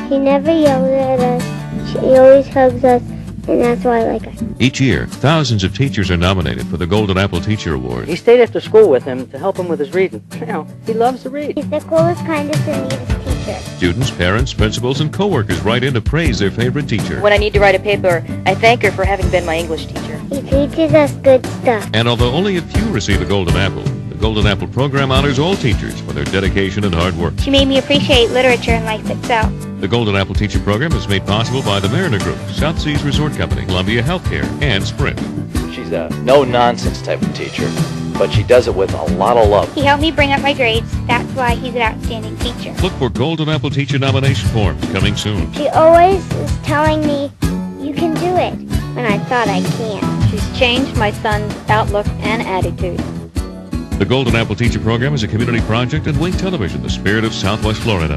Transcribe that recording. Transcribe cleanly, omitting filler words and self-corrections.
She never yells at us. She always hugs us, and that's why I like her. Each year, thousands of teachers are nominated for the Golden Apple Teacher Award. He stayed after school with him to help him with his reading. You know, he loves to read. He's the coolest, kindest, and neatest teacher. Students, parents, principals, and coworkers write in to praise their favorite teacher. When I need to write a paper, I thank her for having been my English teacher. He teaches us good stuff. And although only a few receive a Golden Apple, the Golden Apple program honors all teachers for their dedication and hard work. She made me appreciate literature and life itself. The Golden Apple Teacher Program is made possible by the Mariner Group, South Seas Resort Company, Columbia Healthcare, and Sprint. She's a no-nonsense type of teacher, but she does it with a lot of love. He helped me bring up my grades. That's why he's an outstanding teacher. Look for Golden Apple Teacher nomination forms coming soon. She always is telling me, you can do it, when I thought I can't. She's changed my son's outlook and attitude. The Golden Apple Teacher Program is a community project and Wink Television, the spirit of Southwest Florida.